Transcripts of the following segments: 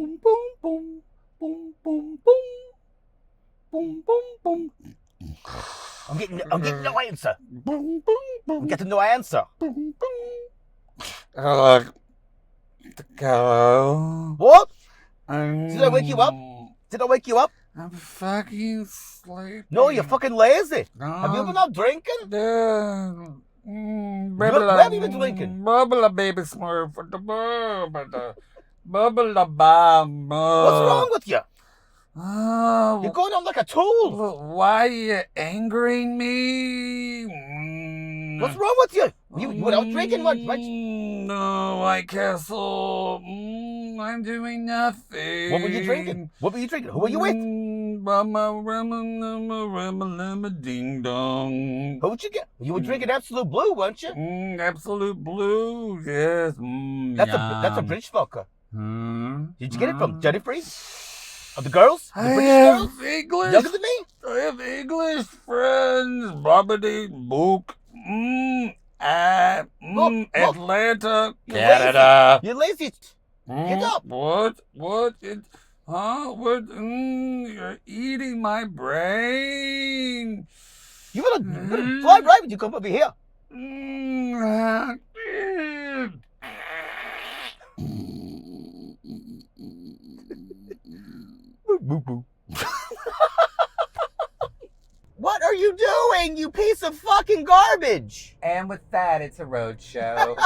Boom, boom, boom. Boom, boom, boom. Boom, boom, boom. I'm getting no answer. Boom, boom, boom. I'm getting no answer. Boom, boom. Go. What? Did I wake you up? Did I wake you up? I'm fucking sleepy. No, you're fucking lazy. No. Have you been out drinking? Where have you been drinking? Bubble baby smurf for the bubble bomb. What's wrong with you? Oh, You're going on like a tool. why are you angering me? What's wrong with you? You went out drinking much? No, White Castle. I'm doing nothing. What were you drinking? What were you drinking? Who were you with? Ding dong. Who'd you get? You were drinking Absolute Blue, weren't you? Absolute Blue, yes. That's a British vodka. Did you get it from Duty Free? Of the girls? The I British have girls? English. Younger than me? I have English friends. Bobbity book. Look. Atlanta, You're Canada. You're lazy. Get up. What? What? What? You're eating my brain. You gotta fly right when you come over here. What are you doing, you piece of fucking garbage? And with that, it's a road show.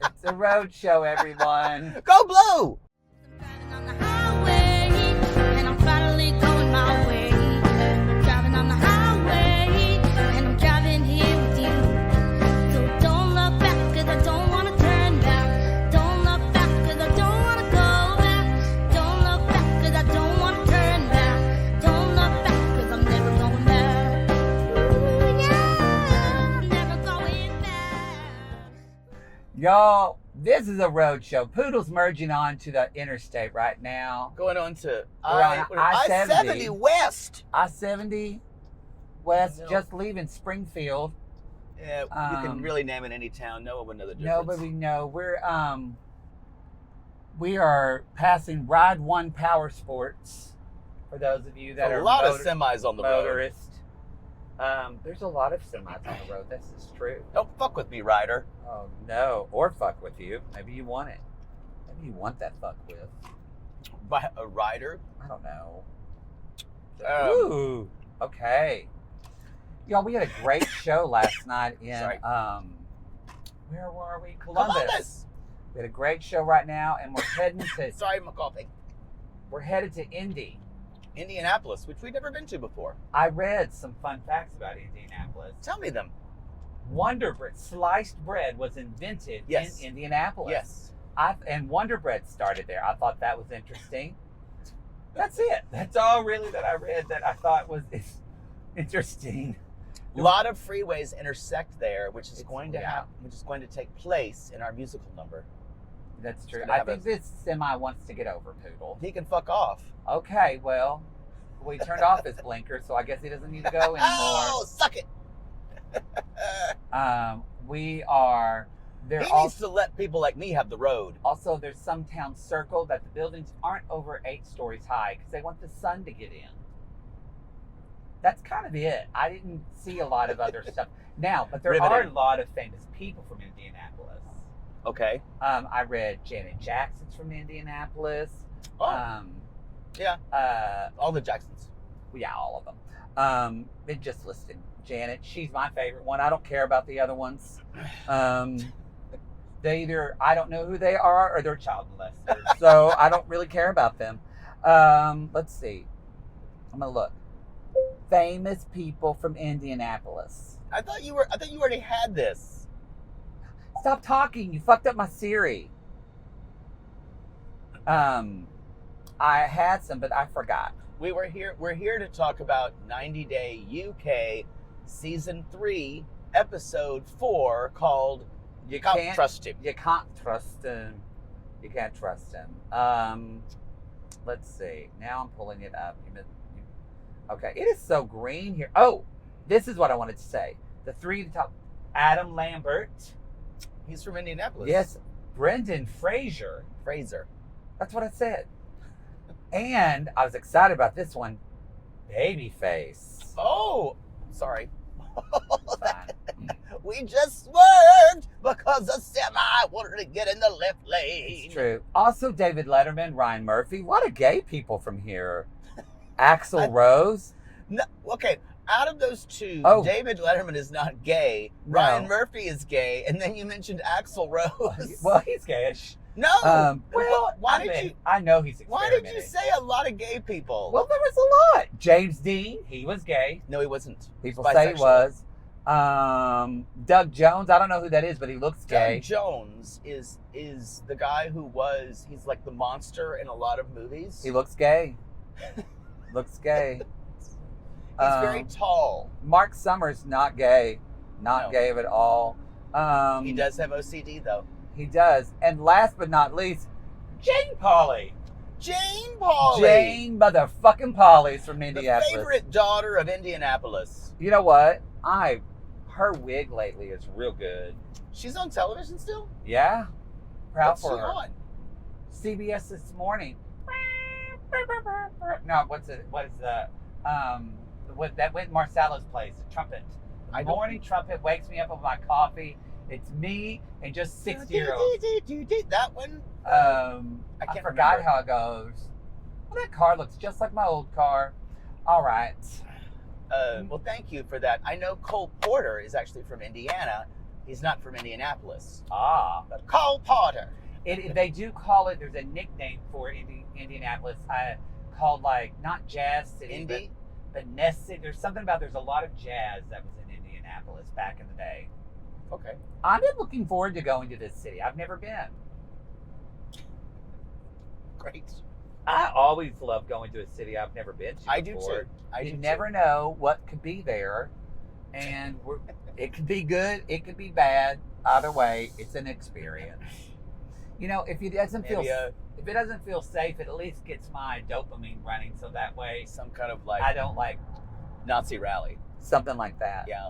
It's a road show, everyone. Go Blue! Driving on the highway, and I'm finally going my way. Driving on the highway, and I'm driving here with you. So don't look back, 'cause I don't want to turn back. Don't look back, 'cause I don't want to go back. Don't look back, 'cause I don't want to turn back. Don't look back, 'cause I'm never going back. Ooh, yeah, I'm never going back. Y'all, this is a road show. Poodle's merging on to the interstate right now. Going on to We're on I-70 West. I-70 West, No. just leaving Springfield. Yeah, you can really name it any town. No one would know the difference. Nobody know. We are passing Ride One Power Sports. For those of you that There's are a lot of semis on the road. motorists. There's a lot of semis on the road. This is true. Don't fuck with me, Ryder. Oh no, or fuck with you. Maybe you want it. Maybe you want that fuck with. By a Ryder? I don't know. Um, Okay. Y'all, we had a great show last night in Sorry. where were we? Columbus. We had a great show right now, and we're heading to Sorry, my coughing. we're headed to Indy. Indianapolis, which we've never been to before. I read some fun facts about Indianapolis. Tell me them. Wonder Bread, sliced bread, was invented Yes. in Indianapolis. Yes. And Wonder Bread started there. I thought that was interesting. That's it. That's all really that I read that I thought was interesting. A lot of freeways intersect there, which is going to yeah. which is going to take place in our musical number. That's true. It's gonna I have think this semi wants to get over Poodle. He can fuck off. Okay, well, we turned off his blinker, so I guess he doesn't need to go anymore. Oh, suck it. We are there. He needs to let people like me have the road. Also, there's some town circle that the buildings aren't over 8 stories high because they want the sun to get in. That's kind of it. I didn't see a lot of other stuff now, but there are a lot of famous people from Indianapolis. Okay. I read Janet Jackson's from Indianapolis. Oh. Yeah. All the Jacksons. Yeah, all of them. It just listed Janet. She's my favorite one. I don't care about the other ones. They either, I don't know who they are or they're child molesters. So I don't really care about them. Let's see. I'm going to look. Famous people from Indianapolis. I thought you already had this. Stop talking. You fucked up my Siri. I had some, but I forgot. We're here to talk about 90 Day UK Season 3, Episode 4, called You Can't Trust Him. You can't trust him. You can't trust him. Let's see. Now I'm pulling it up. Okay, it is so green here. Oh, this is what I wanted to say. The 3 at the top. Adam Lambert. He's from Indianapolis. Yes. Brendan Fraser. Fraser. That's what I said. And I was excited about this one, Babyface. Oh, sorry. Fine. We just swerved because the semi wanted to get in the left lane. It's true. Also, David Letterman, Ryan Murphy. A lot of gay people from here. Axl Rose. No, okay, out of those two, Oh. David Letterman is not gay. No. Ryan Murphy is gay, and then you mentioned Axl Rose. Well, he's gayish. No. Well, why did you? I know he's Why experimenting. did you say a lot of gay people? Well, there was a lot. James Dean, he was gay. no, he wasn't. People He's say he bisexual. was. Doug Jones, I don't know who that is, but he looks gay. Doug Jones is the guy who was. He's like the monster in a lot of movies. He looks gay. Looks gay. He's very tall. Mark Summers, not gay. Not No. gay at all. He does have OCD though. He does. And last but not least, Jane Pauley. Jane Pauley, Jane motherfucking Pauley's from the Indianapolis. favorite daughter of Indianapolis. You know what? Her wig lately is real good. She's on television still. Yeah. Proud What's for she her. on? CBS this morning. No, what is the what that went Marcella's place, the trumpet. The I don't- morning trumpet wakes me up with my coffee. It's me and just 60-year-olds. That one. I can't forgot remember. how it goes. Well, that car looks just like my old car. All right. Well, thank you for that. I know Cole Porter is actually from Indiana. He's not from Indianapolis. Ah. But Cole Porter. They do call it, there's a nickname for Indianapolis called like, not Jazz City, Indy? but Nest City. There's something about, there's a lot of jazz that was in Indianapolis back in the day. Okay. I've been looking forward to going to this city. I've never been. Great. I always love going to a city I've never been to I do before. too. I You do never too. know what could be there, and it could be good, it could be bad. Either way, it's an experience. You know, if it doesn't Maybe if it doesn't feel safe, it at least gets my dopamine running. So that way, some kind of like I don't like Nazi rally. something like that. Yeah.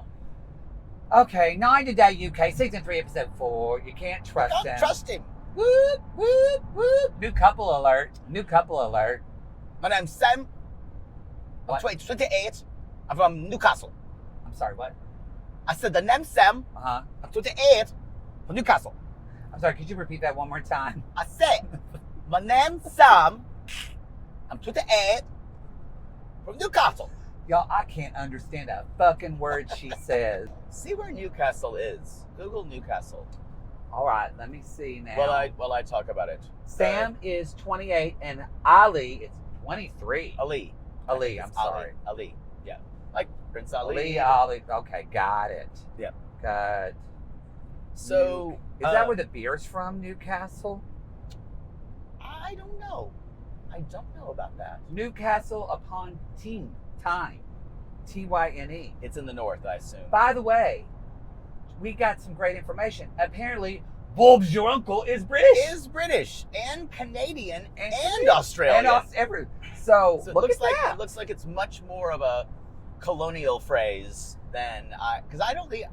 Okay, 90 Day UK, season 3, episode 4. You can't trust Don't them. trust him. Whoop, whoop, whoop. New couple alert. New couple alert. My name's Sam. I'm What? 28. I'm from Newcastle. I'm sorry, what? I said the name's Sam. Uh-huh. I'm 28 from Newcastle. I'm sorry, could you repeat that one more time? I said my name's Sam. I'm 28 from Newcastle. Y'all, I can't understand a fucking word she says. See where Newcastle is. Google Newcastle. All right, let me see now. While I talk about it. Sam is 28 and Ali is 23. Ali. Ali, I'm It's sorry. Ali. Yeah. Like Prince Ali. Ali. Okay, got it. Yeah. Good. So Is that where the beer's from, Newcastle? I don't know. I don't know about that. Newcastle upon Tyne. Tyne. It's in the north, I assume. By the way, we got some great information. Apparently, Bob's your uncle is British. Is British and Canadian and Canadian. Australian. And so So it look looks at like that. it looks like it's much more of a colonial phrase than because I think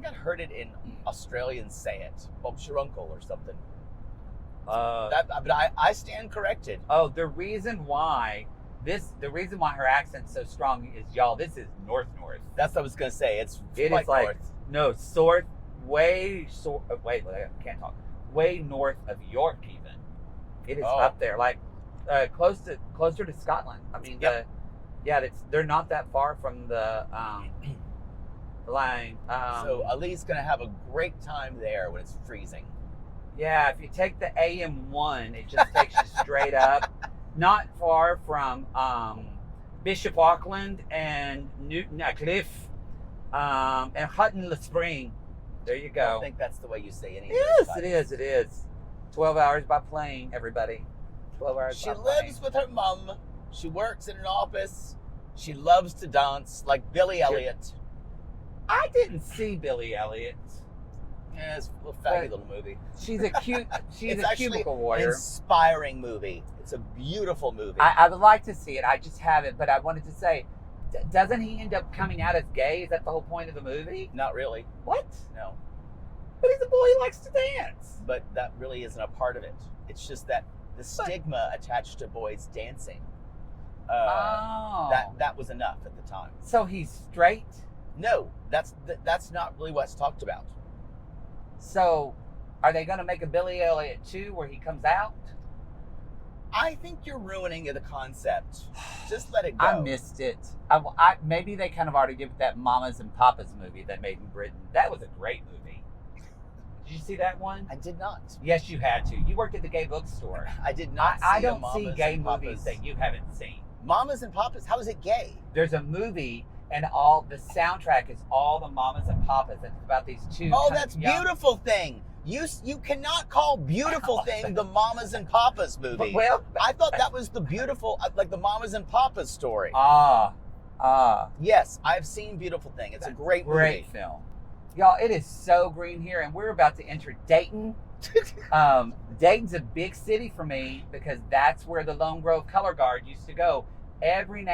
I'd heard it in Australians say it. Bob's your uncle or something. But I stand corrected. The reason why her accent's so strong is, y'all, this is north. That's what I was gonna say. It It quite is like north. way I can't talk. Way north of York, even. It is Oh. up there, like closer to Scotland. I mean, Yep. they're not that far from the line. So Ali's gonna have a great time there when it's freezing. Yeah, if you take the AM1, it just takes you straight up, not far from Bishop Auckland and Newton Cliff, and Hutton Le Spring. There you I go. don't think that's the way you say any of Yes, those it titles. is. It is. 12 hours by plane, everybody. 12 hours She by plane. lives with her mum. She works in an office. She loves to dance like Billy Elliot. I didn't see Billy Elliot. Yeah, it's a little faggy little movie. She's a cute. She's It's a actually cubicle an warrior. inspiring movie. It's a beautiful movie. I would like to see it. I just haven't. But I wanted to say, doesn't he end up coming out as gay? Is that the whole point of the movie? Not really, What? no. But he's a boy who likes to dance. But that really isn't a part of it. It's just that the stigma attached to boys dancing. Oh. That was enough at the time. So he's straight? No, that's not really what's talked about. So are they going to make a Billy Elliot 2 where he comes out? I think you're ruining the concept. Just let it go. I missed it. Maybe they kind of already did with that Mamas and Papas movie that made in Britain. That was a great movie. Did you see that one? I did not. Yes, you had to. You worked at the gay bookstore. I did not. I see don't a see Mamas gay and movies Papas. that you haven't seen. Mamas and Papas. How is it gay? There's a movie and all the soundtrack is all the Mamas and Papas. And it's about these two. Oh, kind of that's young- Beautiful Thing. You cannot call Beautiful Thing the Mamas and Papas movie. Well, I thought that was the beautiful, like the Mamas and Papas story. Yes, I've seen Beautiful Thing. It's a great movie. film. Y'all, it is so green here, and we're about to enter Dayton. Dayton's a big city for me because that's where the Lone Grove Color Guard used to go every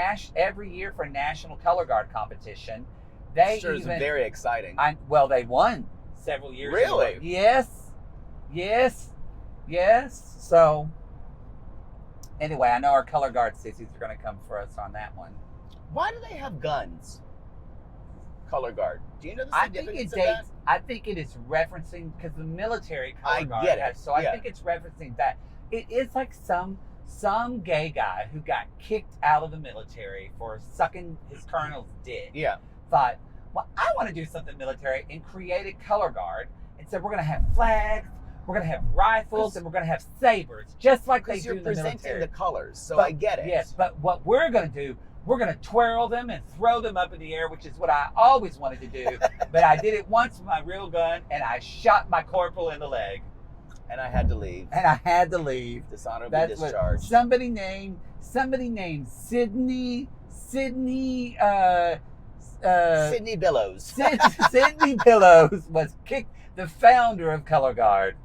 year for National Color Guard competition. They Sure is very exciting. They won several years Really? ago. Yes. So anyway, I know our color guard sissies are going to come for us on that one. Why do they have guns? Color Guard. Do you know the I think significance it of that? dates. I think it is referencing because the military color I guard get it, has. So I yeah. think it's referencing that. It is like some gay guy who got kicked out of the military for sucking his colonel's dick. Yeah. Thought, well, I want to do something military and created color guard and said we're going to have flags, we're going to have rifles, and we're going to have sabers, just like they Because do you're in the presenting military. the colors, so But- I get it. Yes, but what we're going to do, we're going to twirl them and throw them up in the air, which is what I always wanted to do. But I did it once with my real gun, and I shot my corporal in the leg. And I had to leave. And I had to leave. Dishonorably That's what discharged. somebody named Sydney Sydney Billows. Sydney Pillows was kicked, the founder of Color Guard.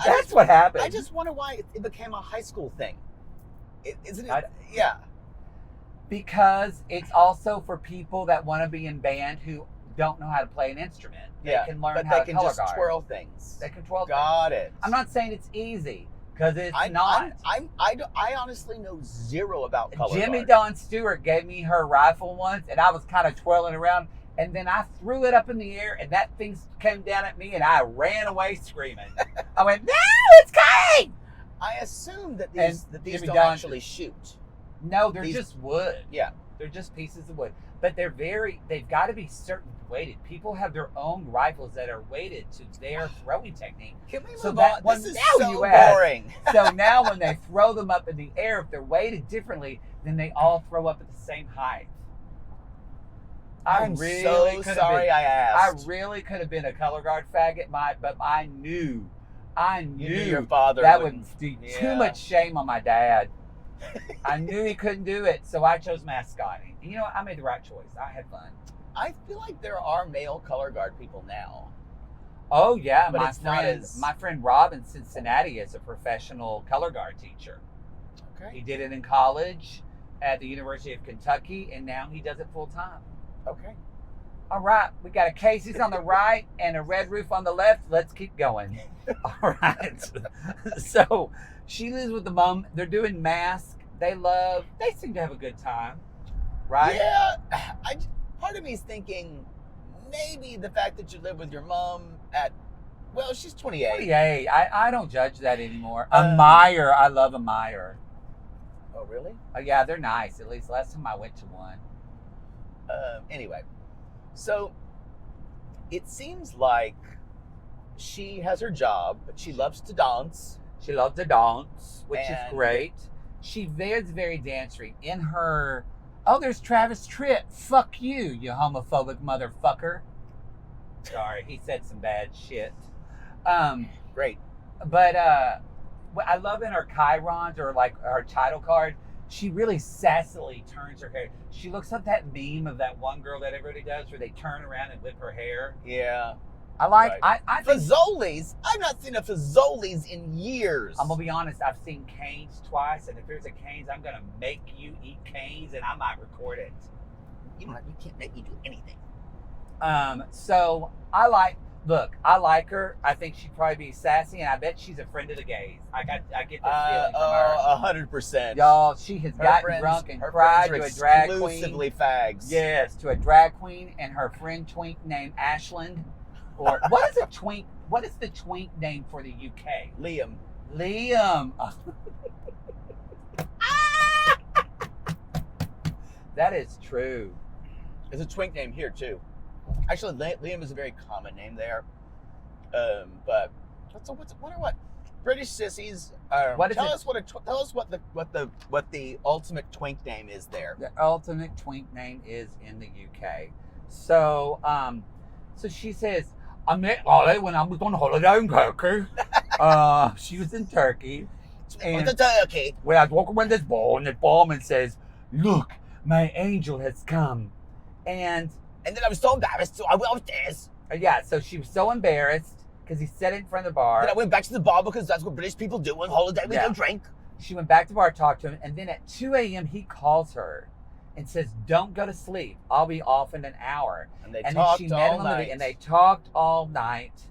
That's what happened. I just wonder why it became a high school thing. Isn't it? I- Yeah. Because it's also for people that want to be in band who don't know how to play an instrument. They can learn but how they to can color just guard. twirl things. They can twirl. Got it. I'm not saying it's easy because it's I not. I honestly know zero about color Jimmy guard. Dawn Stewart gave me her rifle once, and I was kind of twirling around, and then I threw it up in the air, and that thing came down at me, and I ran away screaming. I went, "No, it's coming!" I assume that And these Jimmy don't Dawn- actually shoot. No, they're These- just wood. Yeah. They're just pieces of wood. But they've got to be certain weighted. People have their own rifles that are weighted to their throwing technique. Can we move So that on? one- This is now so you ask. boring. So now when they throw them up in the air, if they're weighted differently, then they all throw up at the same height. I'm so sorry I asked. I really could have been a color guard faggot, but I knew You knew your father that would wouldn't- do yeah. too much shame on my dad. I knew he couldn't do it, so I chose mascotting. And you know what? I made the right choice. I had fun. I feel like there are male color guard people now. Oh yeah, But it's not as- my friend Rob in Cincinnati is a professional color guard teacher. Okay. He did it in college at the University of Kentucky, and now he does it full time. Okay. All right, we got a Casey's on the right and a Red Roof on the left. Let's keep going. All right. So she lives with the mom. They're doing mask. They seem to have a good time, right? Yeah. Part of me is thinking maybe the fact that you live with your mom she's 28. 28. I don't judge that anymore. A Meyer. I love a Meyer. Oh, really? Oh, yeah, they're nice. At least last time I went to one. Anyway, so it seems like she has her job, but she loves to dance. She loves to dance, which is And- great. She is very dancery. In her, there's Travis Tritt. Fuck you homophobic motherfucker. Sorry, he said some bad shit. Great. But what I love in her chirons or like her title card, she really sassily turns her hair. She looks like that meme of that one girl that everybody does where they turn around and whip her hair. Yeah. I like, Right. I think, Fazoli's? I've not seen a Fazoli's in years. I'm gonna be honest, I've seen Cane's twice, and if there's a Cane's, I'm gonna make you eat Cane's, and I might record it. You can't make me do anything. So I like Look, I like her. I think she'd probably be sassy, and I bet she's a friend of the gays. I get this feeling from her. 100%. Y'all, she has Her gotten friends- drunk and her cried friends to are a drag queen. exclusively fags. Yes, to a drag queen and her friend twink named Ashland. Or what is a twink? What is the twink name for the UK? Liam. Liam. That is true. It's a twink name here too. Actually, Liam is a very common name there. But wonder what British sissies. What is tell it? us tell us what the ultimate twink name is there. The ultimate twink name is in the UK. So, so she says, I met Ollie when I was on holiday in Turkey. She was in Turkey. And the turkey. when I was walking around this bar, and the barman says, "Look, my angel has come." And And then I was so embarrassed, so I went upstairs. yeah, so she was so embarrassed because he said it in front of the bar. Then I went back to the bar because that's what British people do on holiday. We Yeah. go drink. She went back to the bar, talked to him, and then at 2 a.m. he calls her and says, "Don't go to sleep. I'll be off in an hour." And they And then talked she met all him on the night. and they talked all night.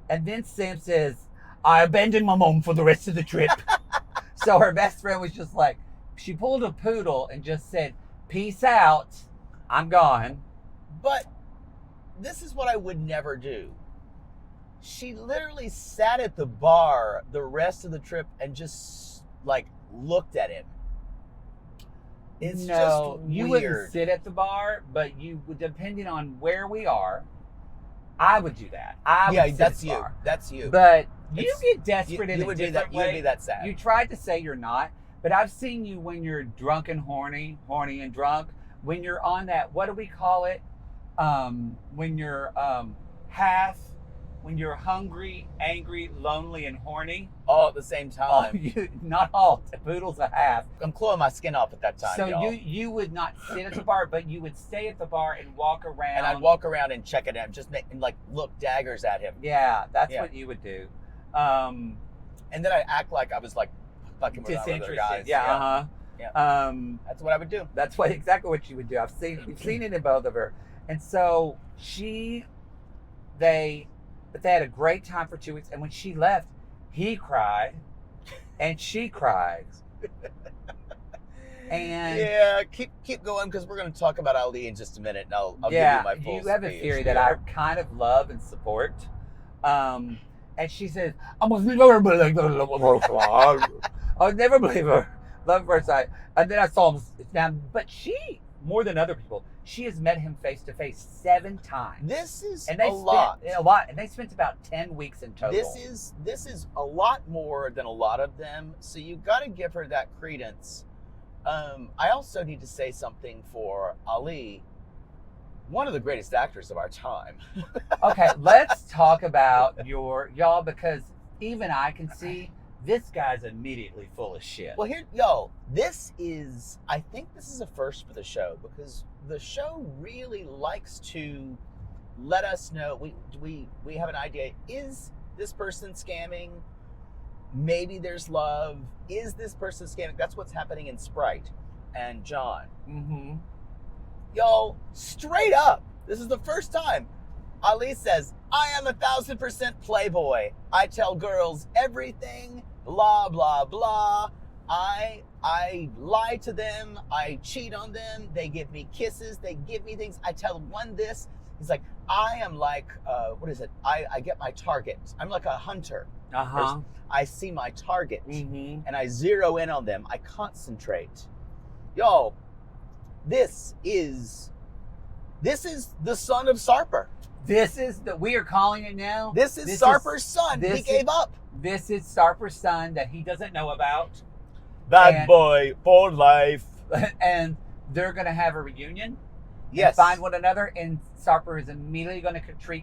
And then Sam says, "I abandoned my mom for the rest of the trip." So her best friend was just like, she pulled a poodle and just said, "Peace out. I'm gone." But this is what I would never do. She literally sat at the bar the rest of the trip and just like looked at him. It's No, just you weird. wouldn't sit at the bar, but you would, depending on where we are, I would do that. I Yeah, would sit that's at the you. bar. That's you. But you It's- get desperate in you a would be different that. You would way. be that sad. You tried to say you're not, but I've seen you when you're drunk and horny and drunk. When you're on that, what do we call it? When you're when you're hungry, angry, lonely, and horny. All at the same time. Not all. A poodle's a half. I'm clawing my skin off at that time. So y'all. you would not sit at the bar, but you would stay at the bar and walk around. And I'd walk around and check it out, just make and like look daggers at him, Yeah, that's Yeah. what you would do. and then I'd act like I was like fucking with other Disinterested. guys. Yeah. Yeah. That's what I would do. That's exactly what you would do. We've seen it in both of her. And so they had a great time for 2 weeks. And when she left, he cried and she cried. And Yeah, keep going because we're going to talk about Ali in just a minute, and I'll give you my full you have a speech. theory that I kind of love and support. And she says, "I must never believe her. I'll never believe her. Love at first sight." And then I saw him now, but she, more than other people, she has met him face to face 7 times. This is And they a lot. and they spent about 10 weeks in total. This is a lot more than a lot of them. So you got to give her that credence. I also need to say something for Ali, one of the greatest actors of our time. Okay, let's talk about y'all, because even I can see this guy's immediately full of shit. Well, I think this is a first for the show because the show really likes to let us know. We have an idea. Is this person scamming? Maybe there's love. Is this person scamming? That's what's happening in Sprite and John. Mm-hmm. Y'all, straight up, this is the first time Ali says, "I am 1,000% playboy. I tell girls everything, blah, blah, blah. I lie to them. I cheat on them. They give me kisses. They give me things. I tell one this." He's like, "I am like, what is it? I get my target. I'm like a hunter. Uh-huh. I see my target Mm-hmm. and I zero in on them. I concentrate." Y'all, this is the son of Sarper. We are calling it now. This is Sarper's son. He gave up. This is Sarper's son that he doesn't know about. Bad And- boy for life. And they're going to have a reunion. Yes. And find one another. And Sarper is immediately going to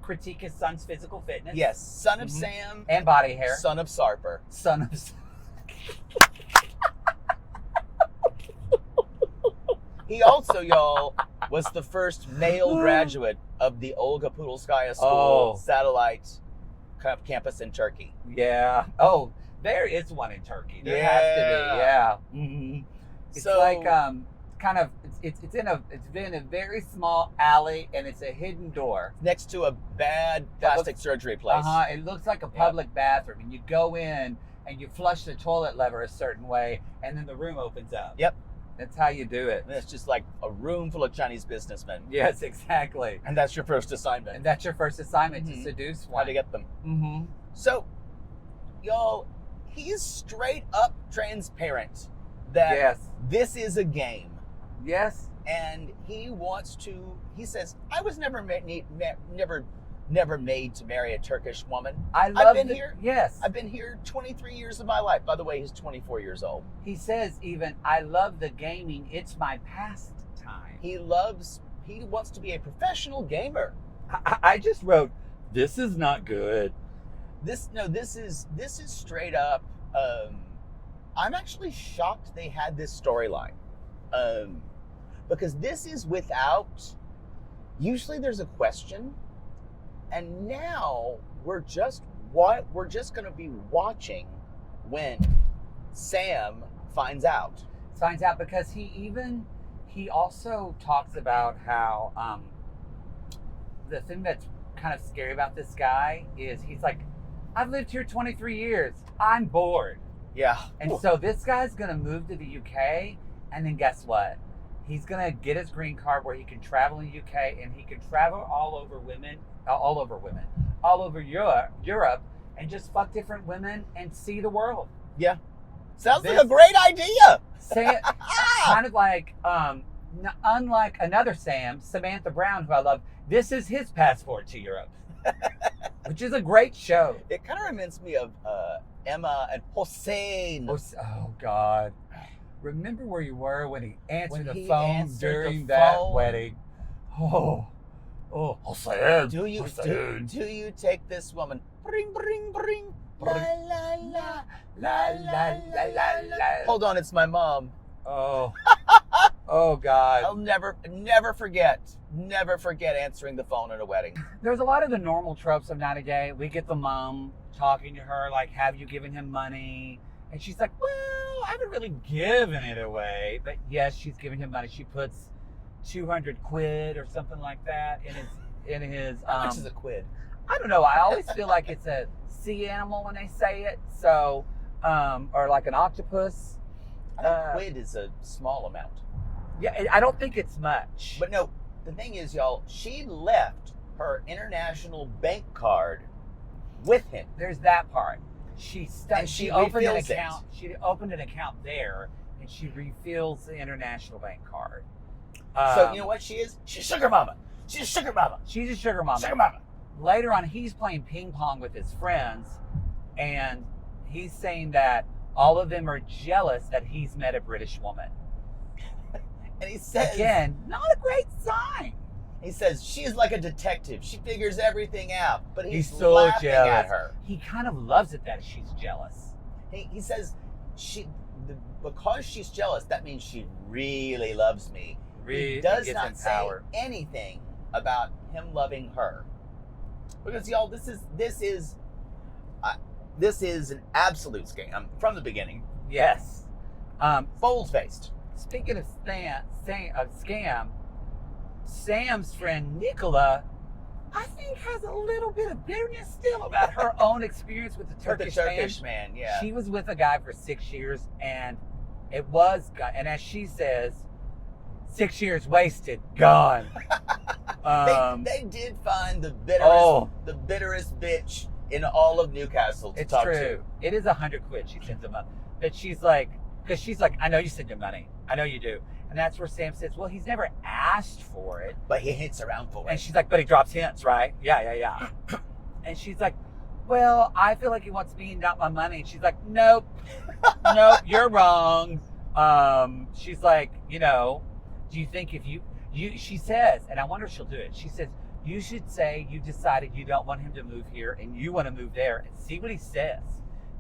critique his son's physical fitness. Yes. Son of Mhm. Sam. And body hair. Son of Sarper. Son of... He also, y'all, was the first male graduate of the Olga Pudlskaya School Oh. satellite campus in Turkey. Yeah. Oh, there is one in Turkey. There has to be. Yeah. Mhm. It's So- like kind of it's in a very small alley, and it's a hidden door. Next to a bad plastic surgery place. It looks like a public bathroom, and you go in and you flush the toilet lever a certain way, and then the room opens up. Yep. That's how you do it. And it's just like a room full of Chinese businessmen. Yes, exactly. And that's your first assignment. And that's your first assignment, to seduce one. How to get them. Mm-hmm. So, y'all, he is straight up transparent that Yes. this is a game. Yes. And he says, I was never made to marry a Turkish woman. I've been here. Yes. I've been here 23 years of my life. By the way, he's 24 years old. He says even, I love the gaming. It's my pastime. He wants to be a professional gamer. I just wrote, this is not good. This is straight up. I'm actually shocked they had this storyline. Because this is without, usually there's a question, and now we're just going to be watching when Sam finds out. Finds out because he also talks about how the thing that's kind of scary about this guy is he's like, I've lived here 23 years. I'm bored. Yeah. And so this guy's going to move to the UK, and then guess what? He's going to get his green card where he can travel in the UK, and he can travel all over Europe, and just fuck different women and see the world. Yeah. Sounds like a great idea. Kind of like, unlike another Sam, Samantha Brown, who I love, this is his passport to Europe, which is a great show. It kind of reminds me of Emma and Hossein. Oh, God. Remember where you were when he answered When the he phone answered during the that phone? wedding? Oh, Hossein. Do you take this woman? Bring, bring, bring. La, la, la. La, la, la, la, la. Hold on, it's my mom. Oh, oh, God. I'll never forget answering the phone at a wedding. There's a lot of the normal tropes of Not a Gay. We get the mom talking to her, like, have you given him money? And she's like, well, I haven't really given it away. But yes, she's giving him money. She puts 200 quid or something like that in his. How much is a quid? I don't know. I always feel like it's a sea animal when they say it. So, or like an octopus. I think quid is a small amount. Yeah, I don't think it's much. But no, the thing is, y'all, she left her international bank card with him. There's that part. She opened an refills it. account. She opened an account there, and she refills the international bank card. So you know what she is? She's sugar mama. She's a sugar mama. She's a sugar mama. Sugar mama. Later on, he's playing ping pong with his friends, and he's saying that all of them are jealous that he's met a British woman. And he says, again, not a great sign. He says she's like a detective. She figures everything out. But he's so laughing jealous at her. He kind of loves it that she's jealous. He says because she's jealous, that means she really loves me. He does not say anything about him loving her. Because y'all, this is an absolute scam from the beginning. Yes. Bold-faced. Speaking of scam, Sam's friend Nicole, I think, has a little bit of bitterness still about her own experience with the Turkish man. Yeah. She was with a guy for 6 years, and and as she says, 6 years wasted, gone. They did find the bitterest bitch in all of Newcastle to talk to. It's true. It is 100 quid she sends him up. But she's like, I know you send him money. I know you do. And that's where Sam says, well, he's never asked for it. But he hints around for it. And she's like, but he drops hints, right? Yeah. And she's like, well, I feel like he wants me and not my money. And she's like, nope, you're wrong. She's like, do you think if she says, and I wonder if she'll do it. She says, you should say you decided you don't want him to move here and you want to move there, and see what he says.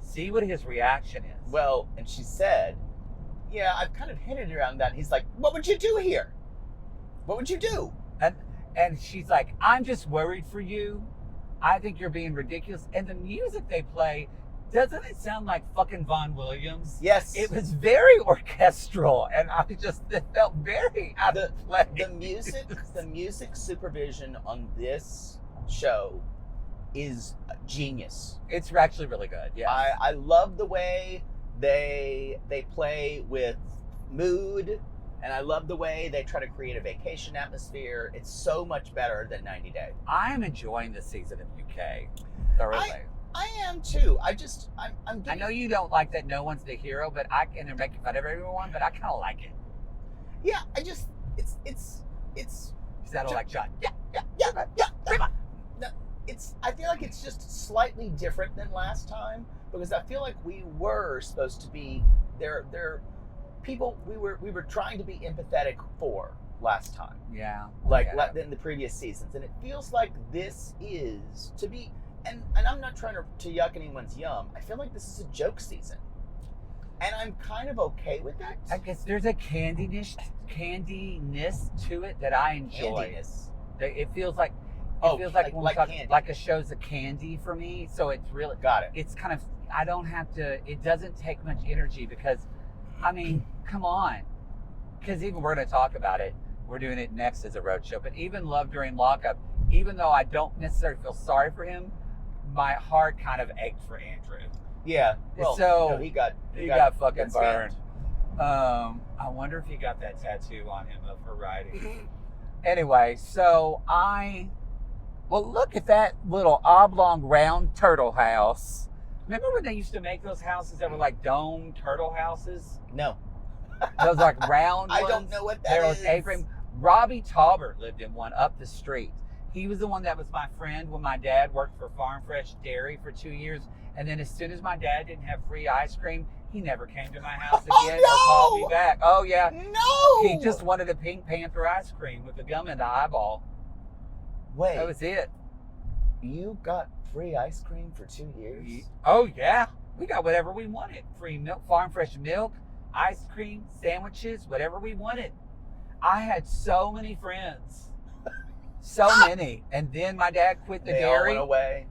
See what his reaction is. Well, and she said, yeah, I've kind of hinted around that. And he's like, what would you do here? What would you do? And she's like, I'm just worried for you. I think you're being ridiculous. And the music they play Doesn't it sound like fucking Von Williams? Yes. It was very orchestral, and it felt very out of place. The music supervision on this show is genius. It's actually really good. Yeah. I love the way they play with mood, and I love the way they try to create a vacation atmosphere. It's so much better than 90 Day. I am enjoying this season of UK thoroughly. I am too. I'm I know you don't like that no one's the hero, but and they're making fun of everyone, but I kind of like it. Yeah, it's Is that all like John? Yeah. No, I feel like it's just slightly different than last time, because I feel like we were supposed to be they're people we were trying to be empathetic for last time. Yeah. In the previous seasons, and it feels like this is to be. And I'm not trying to yuck anyone's yum. I feel like this is a joke season, and I'm kind of okay with it. I guess there's a candiness to it that I enjoy. Candiness. It feels like when we talk, candy. like a show's a candy for me. So it's really Got it. It's kind of I don't have to. It doesn't take much energy because, I mean, come on. Because even we're going to talk about it. We're doing it next as a road show. But even Love During Lockup, even though I don't necessarily feel sorry for him, my heart kind of ached for Andrew. Yeah. Well, so he got fucking got burned. scammed. I wonder if he got that tattoo on him of her writing. Anyway, so look at that little oblong round turtle house. Remember when they used to make those houses that were like dome turtle houses? No. Those like round I ones? don't know what that There was is. A-frame. Robbie Taubert lived in one up the street. He was the one that was my friend when my dad worked for Farm Fresh Dairy for 2 years. And then as soon as my dad didn't have free ice cream, he never came to my house again or called me back. Oh, yeah. No! He just wanted a Pink Panther ice cream with the gum in the eyeball. Wait. That was it. You got free ice cream for 2 years? Oh, yeah. We got whatever we wanted. Free milk, Farm Fresh milk, ice cream, sandwiches, whatever we wanted. I had so many friends. So many. And then my dad quit the They dairy. all went away.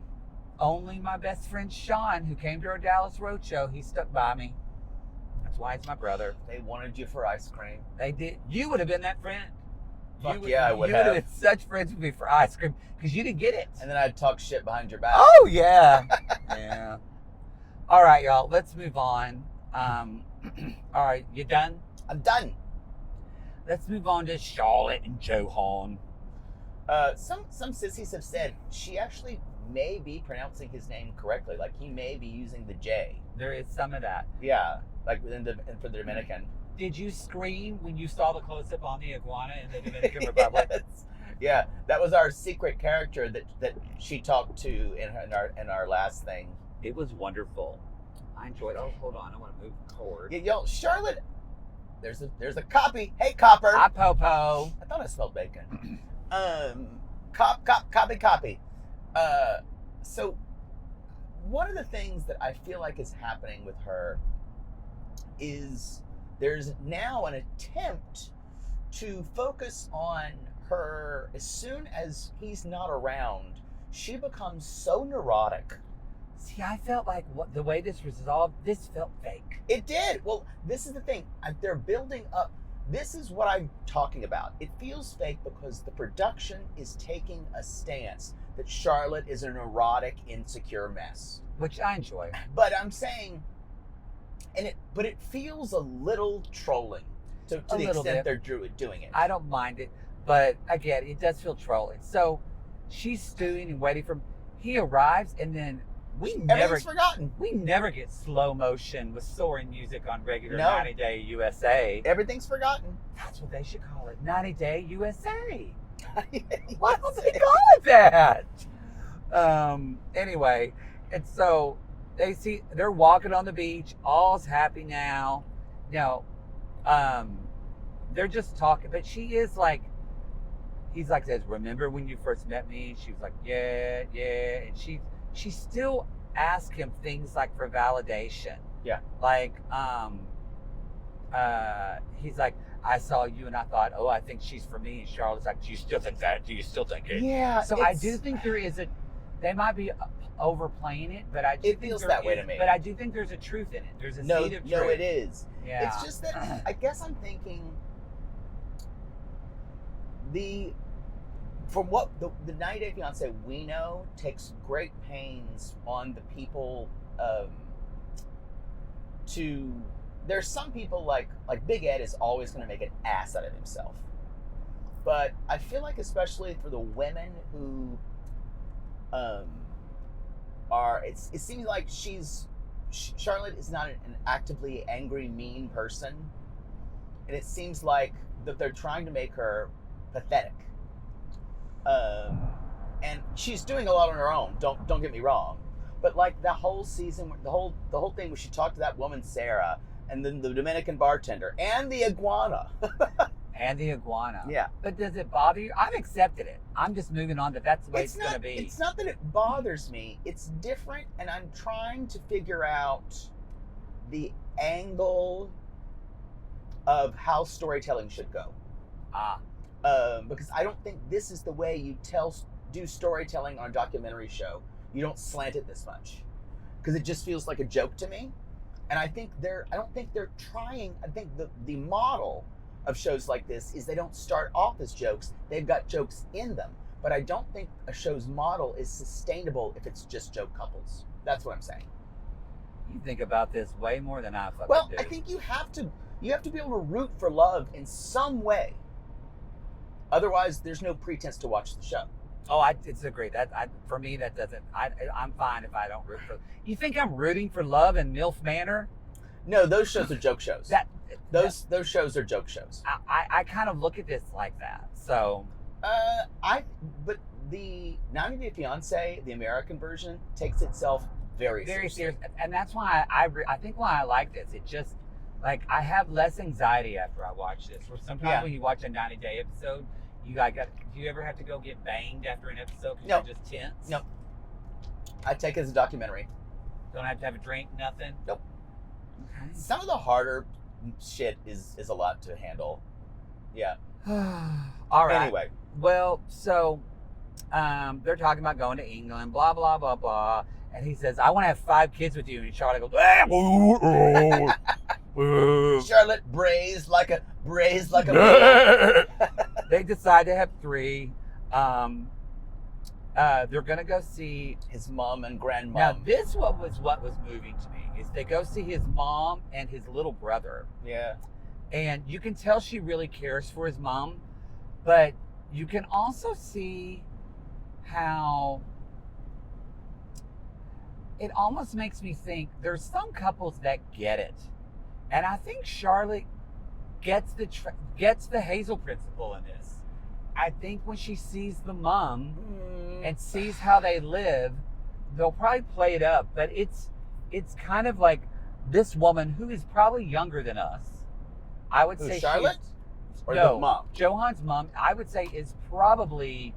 Only my best friend Sean, who came to our Dallas roadshow, he stuck by me. That's why he's my brother. They wanted you for ice cream. They did. You would have been that friend. Fuck yeah, I would You have. would have been such friends with me for ice cream because you didn't get it. And then I'd talk shit behind your back. Oh, yeah. Yeah. All right, y'all. Let's move on. All right. You done? I'm done. Let's move on to Charlotte and Johan. Some sissies have said she actually may be pronouncing his name correctly. Like he may be using the J. There is some of that. Yeah, like for the Dominican. Did you scream when you saw the close-up on the iguana in the Dominican Republic? Yes. Yeah, that was our secret character that she talked to in our last thing. It was wonderful. I enjoyed it. Oh, hold on. I want to move forward. Yeah, yo, Charlotte. There's a copy. Hey, Copper. Hi, Popo. I thought I smelled bacon. Copy. So one of the things that I feel like is happening with her is there's now an attempt to focus on her. As soon as he's not around, she becomes so neurotic. See, I felt like the way this was resolved, this felt fake. It did. Well, this is the thing. They're building up. This is what I'm talking about. It feels fake because the production is taking a stance that Charlotte is a neurotic, insecure mess. Which I enjoy. But I'm saying, but it feels a little trolling to the extent they're doing it. I don't mind it, but again, it does feel trolling. So she's stewing and waiting for him. He arrives, and then Everything's forgotten. We never get slow motion with soaring music on regular No. 90 Day USA. Everything's forgotten. That's what they should call it, 90 Day USA. Why don't they call it that? Anyway, and so they're walking on the beach. All's happy now. They're just talking, but she is like, he's like says, remember when you first met me? She was like, yeah. And she still asks him things like for validation. Yeah. Like, he's like, I saw you and I thought, oh, I think she's for me. And Charlotte's like, do you still think that? Do you still think it? Yeah. So I do think there might be overplaying it, but I do It think feels there that way is- to me. But I do think there's a truth in it. There's a No, seed of truth. no, it is. Yeah. It's just that I guess I'm thinking from what the 90 Day Fiancé we know takes great pains on the people to. There's some people like Big Ed is always going to make an ass out of himself, but I feel like especially for the women who are it seems like Charlotte is not an actively angry, mean person, and it seems like that they're trying to make her pathetic. And she's doing a lot on her own. Don't get me wrong, but like the whole season, the whole thing where she talked to that woman Sarah, and then the Dominican bartender and the iguana. And the iguana. Yeah. But does it bother you? I've accepted it. I'm just moving on that that's the way it's going to be. It's not that it bothers me. It's different, and I'm trying to figure out the angle of how storytelling should go. Because I don't think this is the way you do storytelling on a documentary show. You don't slant it this much, because it just feels like a joke to me. And I don't think they're trying. I think the model of shows like this is they don't start off as jokes. They've got jokes in them. But I don't think a show's model is sustainable if it's just joke couples. That's what I'm saying. You think about this way more than I fucking Well, do. I think you have to be able to root for love in some way. Otherwise, there's no pretense to watch the show. Oh, it's agree. For me, that doesn't. I'm fine if I don't root for. You think I'm rooting for love in MILF Manor? No, those shows are joke shows. Those shows are joke shows. I kind of look at this like that. So. But the 90 Day Fiancé, the American version, takes itself very serious, and that's why I think why I like this. It just like I have less anxiety after I watch this. Where sometimes when you watch a 90-day episode, do you ever have to go get banged after an episode because you're just tense? No. I take it as a documentary. Don't have to have a drink, nothing. Nope. Okay. Some of the harder shit is a lot to handle. Yeah. All right. Anyway. Well, so they're talking about going to England, blah, blah, blah, blah. And he says, I want to have 5 kids with you. And Charlotte goes, Charlotte braised like a man. They decide to have 3. They're going to go see his mom and grandmom. Now, this what was moving to me is they go see his mom and his little brother. Yeah. And you can tell she really cares for his mom, but you can also see how it almost makes me think there's some couples that get it. And I think Charlotte gets the Hazel principle in this. I think when she sees the mom and sees how they live, they'll probably play it up. But it's kind of like this woman who is probably younger than us. I would say Charlotte? Or no, the mom? Johan's mom, I would say, is probably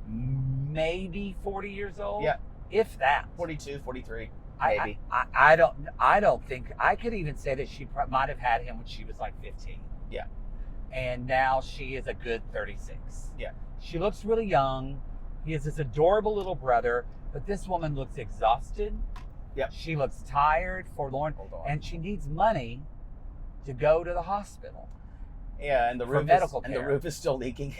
maybe 40 years old. Yeah. If that. 42, 43, maybe. I don't think, I could even say that she might have had him when she was like 15. Yeah. And now she is a good 36. Yeah. She looks really young. He has this adorable little brother, but this woman looks exhausted. Yeah. She looks tired, forlorn, Hold on. and she needs money to go to the hospital. Yeah, and the for roof medical and the care. roof is still leaking.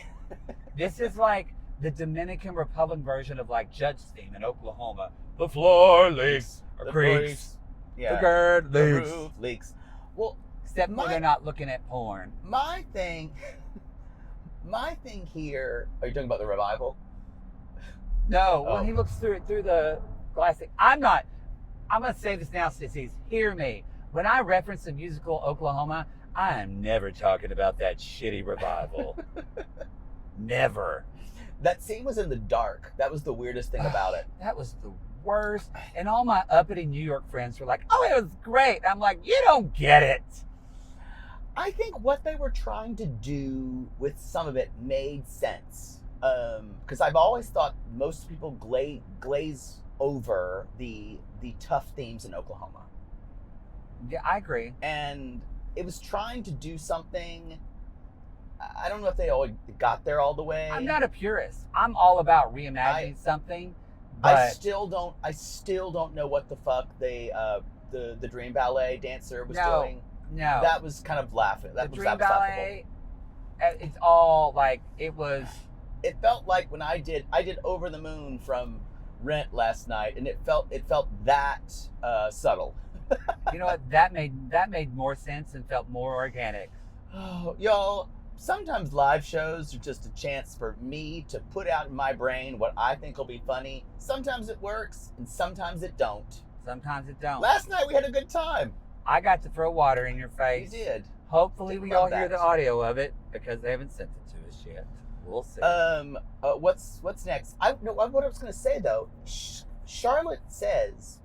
This is like the Dominican Republic version of like Judge's theme in Oklahoma. The floor leaks, or The creaks, leaks. Yeah. the gird The leaks. roof leaks. Well, Except when they're not looking at porn. my thing here. Are you talking about the revival? No, Oh. when he looks through the glass. I'm going to say this now, sissies. Hear me. When I reference the musical Oklahoma, I am never talking about that shitty revival. Never. That scene was in the dark. That was the weirdest thing about it. That was the worst. And all my uppity New York friends were like, oh, it was great. I'm like, you don't get it. I think what they were trying to do with some of it made sense. Because I've always thought most people glaze over the tough themes in Oklahoma. Yeah, I agree. And it was trying to do something. I don't know if they all got there all the way. I'm not a purist. I'm all about reimagining something But I still don't know what the fuck the Dream Ballet dancer was doing. no, That was kind of laughing. the Dream Ballet. It's all like it was. It felt like when I did Over the Moon from Rent last night, and it felt that subtle. You know what? That made more sense and felt more organic. Oh, y'all, sometimes live shows are just a chance for me to put out in my brain what I think will be funny. Sometimes it works, and sometimes it don't. Sometimes it don't. Last night we had a good time. I got to throw water in your We face. did. Hopefully we all Love hear that. the audio of it because they haven't sent it to us yet. We'll see. What's next? What I was gonna say though, Charlotte says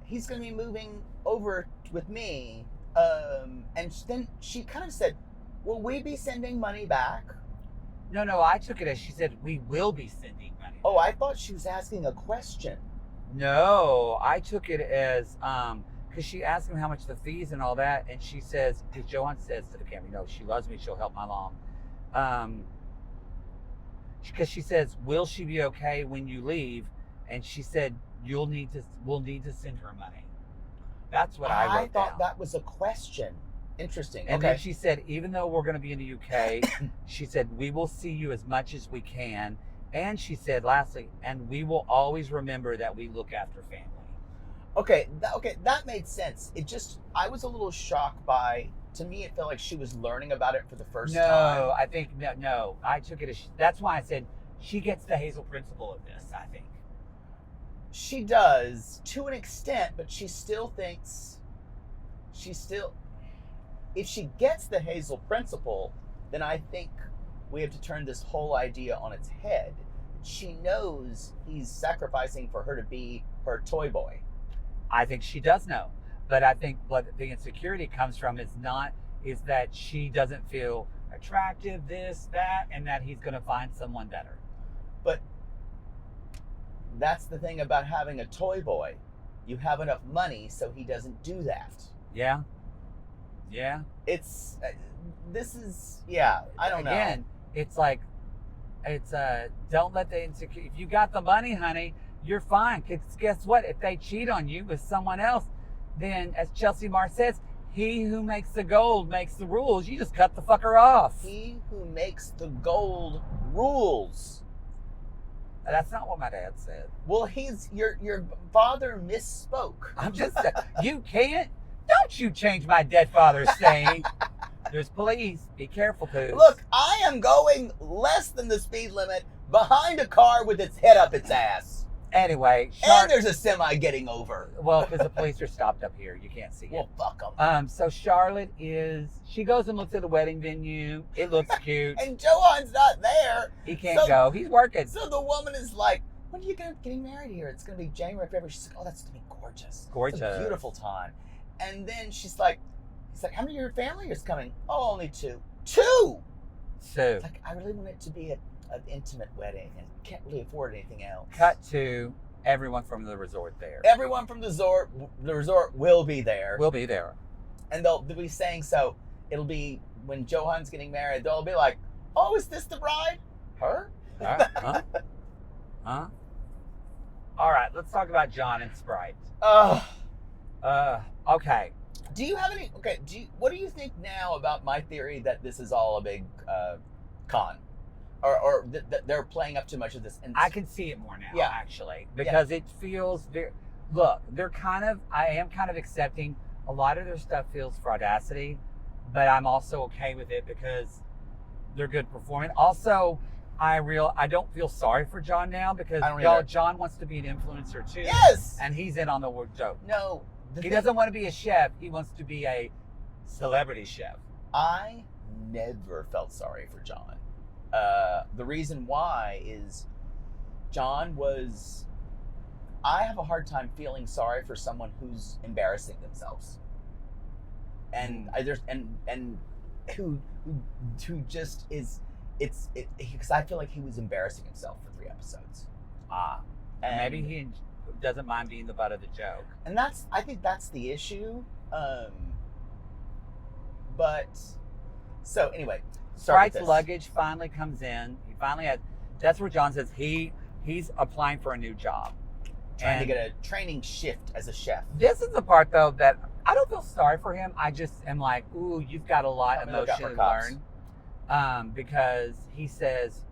he's gonna be moving over with me, and then she kind of said, "Will we be sending money back?" No, I took it as she said we will be sending money. Oh, I thought she was asking a question. No, I took it as because she asked him how much the fees and all that, and she says, because Johan says to the camera, you know, she loves me, she'll help my mom. Because she says, will she be okay when you leave? And she said, we'll need to send her money. That's what I wrote thought down. that was a question. Interesting. And okay. then she said, even though we're going to be in the UK, she said, we will see you as much as we can. And she said, lastly, and we will always remember that we look after family. Okay, that made sense. I was a little shocked by. To me, it felt like she was learning about it for the first time. No, I think no. I took it as that's why I said she gets the Hazel principle of this. I think She does to an extent, but she still thinks if she gets the Hazel principle, then I think we have to turn this whole idea on its head. She knows he's sacrificing for her to be her toy boy. I think she does know, but I think what the insecurity comes from is that she doesn't feel attractive, this, that, and that he's going to find someone better. But that's the thing about having a toy boy. You have enough money so he doesn't do that. Yeah. It's I don't know. Again, it's like don't let the insecurity. If you got the money, honey, you're fine. Because guess what? If they cheat on you with someone else, then as Chelsea Marr says, he who makes the gold makes the rules. You just cut the fucker off. He who makes the gold rules. That's not what my dad said. Well, your father misspoke. I'm just saying, you can't. Don't you change my dead father's saying. There's police. Be careful, Pooh. Look, I am going less than the speed limit behind a car with its head up its ass. Anyway, And there's a semi getting over. well, because the police are stopped up here. You can't see it. Well, fuck them. So Charlotte she goes and looks at the wedding venue. It looks cute. And Johan's not there. He can't go. He's working. So the woman is like, when are you getting married here? It's going to be January, February. She's like, oh, that's going to be gorgeous. Gorgeous. It's a beautiful time. And then he's like, how many of your family is coming? Oh, only 2. 2! So, It's like, I really want it to be an intimate wedding and can't really afford anything else. cut to everyone from the resort there. Everyone from the resort will be there. We'll be there. And they'll be saying, so it'll be when Johan's getting married, they'll be like, oh, is this the bride? Her? Huh? All right, let's talk about John and Sprite. Okay. Do you have any? Okay. What do you think now about my theory that this is all a big con, or that they're playing up too much of this? And I can see it more now, Yeah. actually, because it feels very. Look, I am kind of accepting a lot of their stuff feels fraudacity, but I'm also okay with it because they're good performing. Also, I don't feel sorry for John now because I don't either. John wants to be an influencer too. Yes. And he's in on the word joke. No. He doesn't want to be a chef. He wants to be a celebrity chef. I never felt sorry for John. The reason why is John was. I have a hard time feeling sorry for someone who's embarrassing themselves, and who just is. Because I feel like he was embarrassing himself for 3 episodes. And Maybe he doesn't mind being the butt of the joke. And I think that's the issue. But so anyway, Sprite's luggage finally comes in. He finally has. That's where John says he He's applying for a new job. Trying to And get a training shift as a chef. this is the part, though, that I don't feel sorry for him. I just am like, ooh, you've got a lot Let me look out emotionally for cops. learn. Because he says,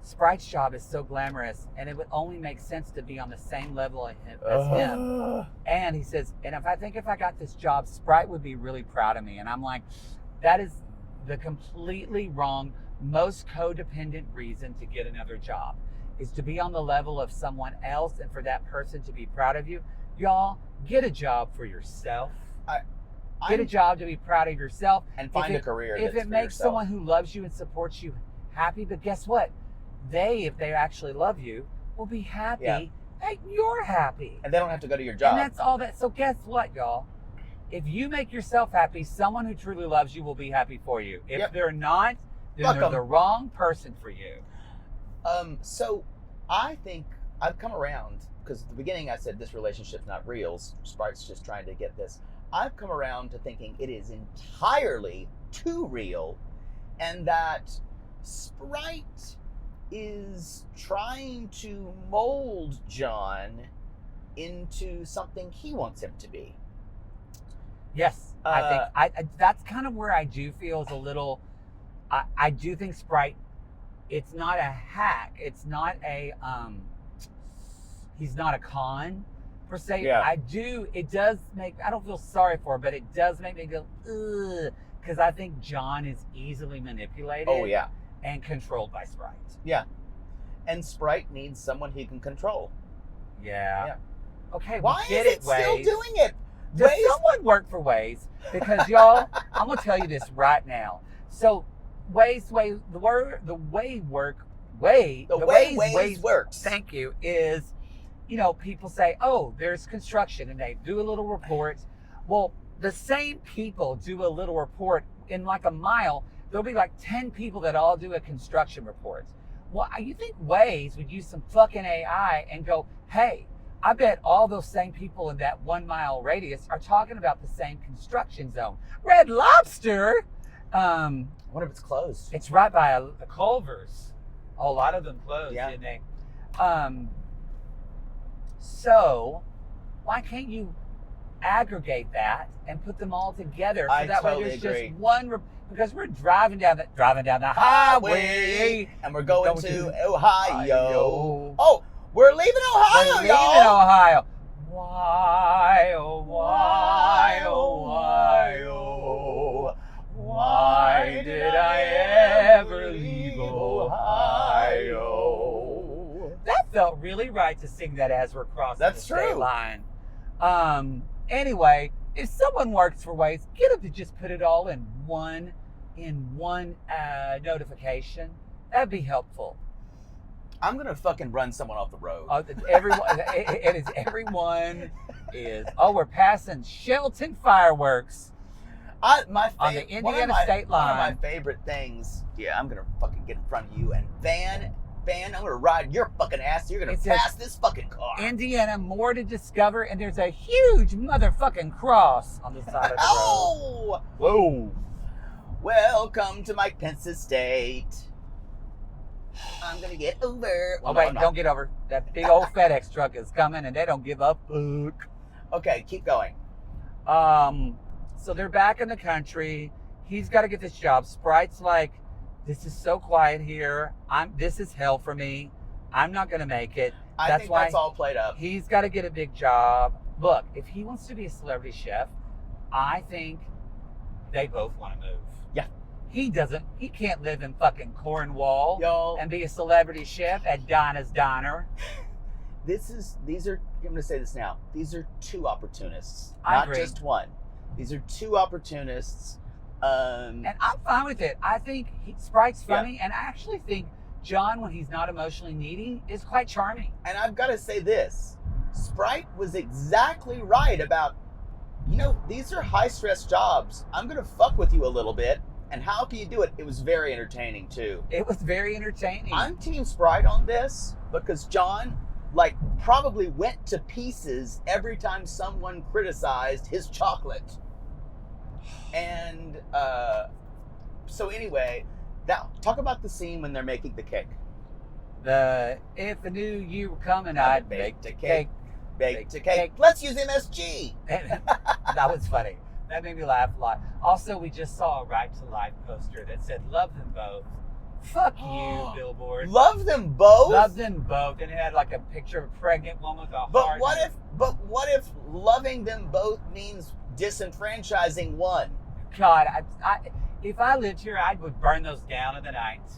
Sprite's job is so glamorous, and it would only make sense to be on the same level as him. And he says, and if I got this job, Sprite would be really proud of me. And I'm like, that is the completely wrong, most codependent reason to get another job, is to be on the level of someone else and for that person to be proud of you. Y'all, get a job for yourself. Get a job to be proud of yourself. And find a career If that's it for makes yourself. someone who loves you and supports you happy, but guess what? If they actually love you, will be happy. Yeah. Hey, you're happy. And they don't have to go to your job. And that's all that. So guess what, y'all? If you make yourself happy, someone who truly loves you will be happy for you. If Yep. they're not, then Fuck they're 'em. the wrong person for you. So I think I've come around, because at the beginning I said this relationship's not real. Sprite's just trying to get this. I've come around to thinking it is entirely too real, and that Sprite is trying to mold John into something he wants him to be. Yes, I think that's kind of where I do feel is a little. I do think Sprite. It's not a hack. It's not a. He's not a con, per se. Yeah. It does make. I don't feel sorry for him, but it does make me go, ugh, because I think John is easily manipulated. Oh yeah, And controlled by Sprite. yeah. And Sprite needs someone he can control. Yeah. Yeah. Okay. Why we get is it Waze. still doing it? Does Waze- someone work for Waze? Because y'all, I'm gonna tell you this right now. So Waze, the way Waze works. Thank you. Is, people say, oh, there's construction, and they do a little report. Well, the same people do a little report in like a mile. There'll be like 10 people that all do a construction report. Well, you think Waze would use some fucking AI and go, hey, I bet all those same people in that 1 mile radius are talking about the same construction zone. Red Lobster, I wonder if it's closed. it's right by a Culver's. A lot of them closed, Yeah. didn't they? So why can't you aggregate that and put them all together so I that totally way there's agree. just one? Because we're driving down the highway. And we're going Going to to Ohio. Ohio. Oh, we're leaving Ohio, We're leaving y'all. Ohio. Why, oh, why, oh, why, oh, why did I ever leave Ohio? That felt really right to sing that as we're crossing That's the state true. line. Anyway, if someone works for Waze, get them to just put it all in one notification. That'd be helpful. I'm gonna fucking run someone off the road. Everyone is. Oh, we're passing Shelton fireworks. On the Indiana state line. One of my favorite things. Yeah, I'm gonna fucking get in front of you and Van, I'm gonna ride your fucking ass. You're gonna It says, pass this fucking car. Indiana, more to discover, and there's a huge motherfucking cross on the side of the road. Oh! Whoa. Welcome to Mike Pence's state. I'm gonna get over. Oh, no, wait, I'm not. don't get over. That big old FedEx truck is coming, and they don't give a fuck. Okay, keep going. So they're back in the country. He's got to get this job. Sprite's like, this is so quiet here. This is hell for me. I'm not going to make it. I think that's all played up. He's got to get a big job. Look, if he wants to be a celebrity chef, I think they both want to move. Yeah. He can't live in fucking Cornwall Y'all, and be a celebrity chef at Dinah's Diner. I'm gonna say this now. These are two opportunists, I not agree. just one. These are two opportunists. And I'm fine with it. I think Sprite's funny, and I actually think John, when he's not emotionally needy, is quite charming. And I've got to say this. Sprite was exactly right about, these are high-stress jobs. I'm going to fuck with you a little bit. And how can you do it? It was very entertaining, too. It was very entertaining. I'm Team Sprite on this because John, probably went to pieces every time someone criticized his chocolate. And so anyway, now talk about the scene when they're making the cake. If I knew you were coming, I'd bake the cake. Bake the cake. Let's use MSG. That was funny. That made me laugh a lot. Also, we just saw a Right to Life poster that said, "Love them both." Fuck you, Billboard. Love them both. Love them both, and it had like a picture of a pregnant woman with a heart. What if loving them both means disenfranchising one? God, if I lived here, I would burn those down in the night.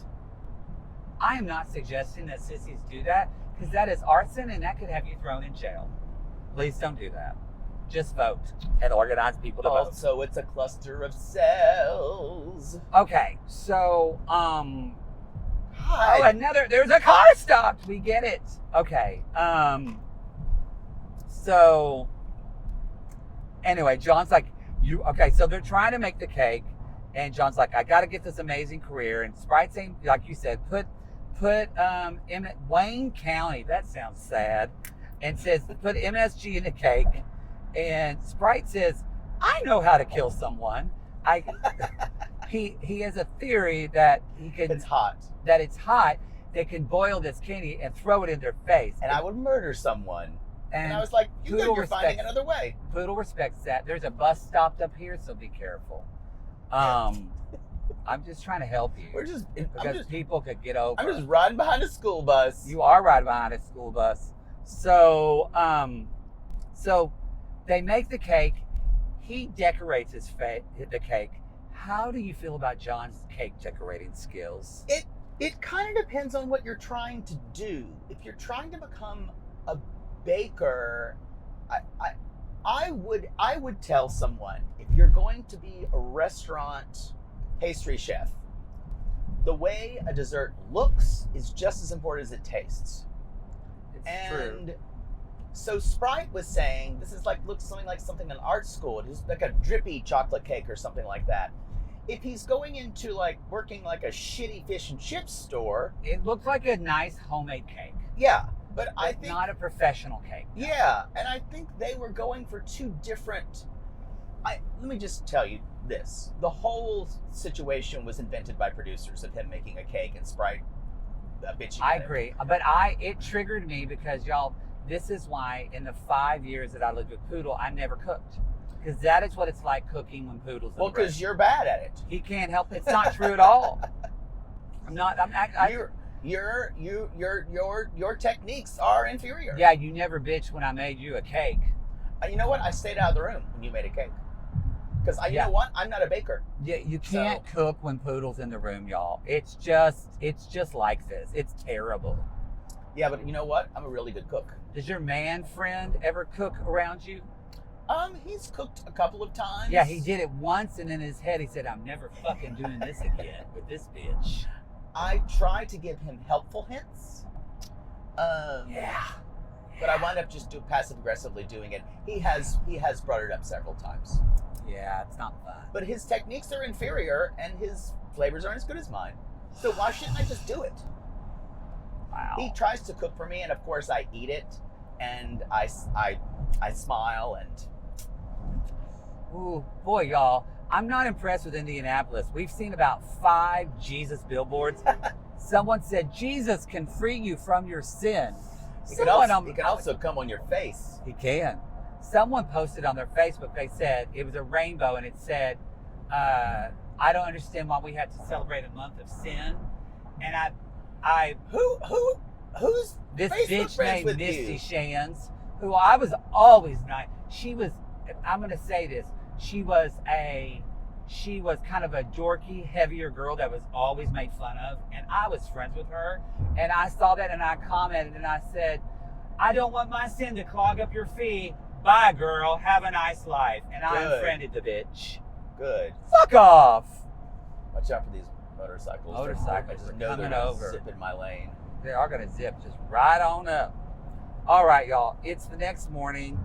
I am not suggesting that sissies do that, because that is arson and that could have you thrown in jail. Please don't do that. Just vote and organize people to vote. Also, it's a cluster of cells. Okay, so Hi. there's a car stopped. We get it. Okay. So anyway, John's like, so they're trying to make the cake, and John's like, I gotta get this amazing career. And Sprite saying, like you said, put Wayne County, that sounds sad, and says put MSG in the cake. And Sprite says, I know how to kill someone. He has a theory that It's hot. That it's hot. They can boil this candy and throw it in their face. And I would murder someone. And I was was like, you're finding another way. Poodle respects that. There's a bus stopped up here, so be careful. I'm just trying to help you. Because people could get over. I'm just riding behind a school bus. You are riding behind a school bus. So they make the cake. He decorates the cake. How do you feel about John's cake decorating skills? It kind of depends on what you're trying to do. If you're trying to become a baker, I would tell someone, if you're going to be a restaurant pastry chef, the way a dessert looks is just as important as it tastes. It's true. So Sprite was saying this is looks something in art school. It's like a drippy chocolate cake or something like that. If he's going into working like a shitty fish and chips store, it looks like a nice homemade cake. Yeah, but I think not a professional cake. No. Yeah, and I think they were going for two different. Let me just tell you this: the whole situation was invented by producers of him making a cake and Sprite bitching. I agree, but it triggered me because y'all. This is why in the 5 years that I lived with Poodle, I never cooked. Because that is what it's like cooking when Poodle's in the restaurant. Because you're bad at it. He can't help it. It's not true at all. Your techniques are inferior. Yeah, you never bitched when I made you a cake. You know what? I stayed out of the room when you made a cake. Because you know what? I'm not a baker. Yeah, you can't cook when Poodle's in the room, y'all. It's just like this. It's terrible. Yeah, but you know what? I'm a really good cook. Does your man friend ever cook around you? He's cooked a couple of times. Yeah, he did it once, and in his head he said, I'm never fucking doing this again with this bitch. I try to give him helpful hints. But I wind up just passive-aggressively doing it. He has brought it up several times. Yeah, it's not fun. But his techniques are inferior, and his flavors aren't as good as mine. So why shouldn't I just do it? Wow. He tries to cook for me, and of course I eat it, and I smile, and... Ooh, boy, y'all, I'm not impressed with Indianapolis. We've seen about 5 Jesus billboards. Someone said, Jesus can free you from your sin. He can also come on your face. He can. Someone posted on their Facebook, they said, it was a rainbow, and it said, I don't understand why we have to celebrate a month of sin. And who's this Facebook bitch friends named with Misty you? Shans, who I was always nice. She was, I'm going to say this, she was kind of a dorky, heavier girl that was always made fun of. And I was friends with her. And I saw that and I commented and I said, I don't want my sin to clog up your fee. Bye, girl. Have a nice life. And I unfriended the bitch. Good. Fuck off. Watch out for these motorcycles. Motorcycles are coming over. Zip in my lane. They are going to zip just right on up. All right, y'all. It's the next morning.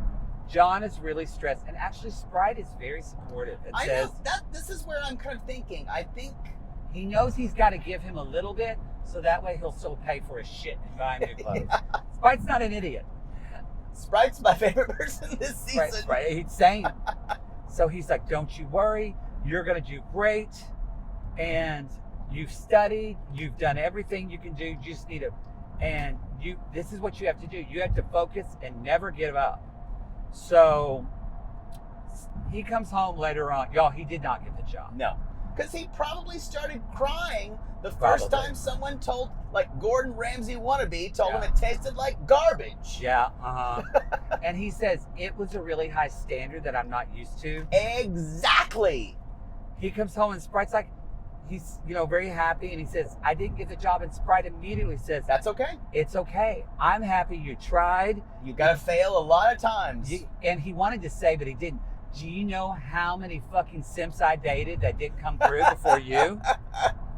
John is really stressed. And actually, Sprite is very supportive. It says, know. This is where I'm kind of thinking. I think he knows he's got to give him a little bit, so that way he'll still pay for his shit and buy new clothes. Sprite's not an idiot. Sprite's my favorite person this season. Sprite, he's sane. So he's like, don't you worry. You're going to do great. And you've studied. You've done everything you can do. You just need to And this is what you have to do. You have to focus and never give up. So he comes home later on. Y'all, he did not get the job. No. Because he probably started crying the first time someone told, like Gordon Ramsay wannabe, told him it tasted like garbage. Yeah, and he says, it was a really high standard that I'm not used to. Exactly. He comes home and Sprite's like, he's, very happy. And he says, I didn't get the job. And Sprite immediately says, that's okay. It's okay. I'm happy you tried. You got to fail a lot of times. And he wanted to say, but he didn't. Do you know how many fucking simps I dated that didn't come through before you?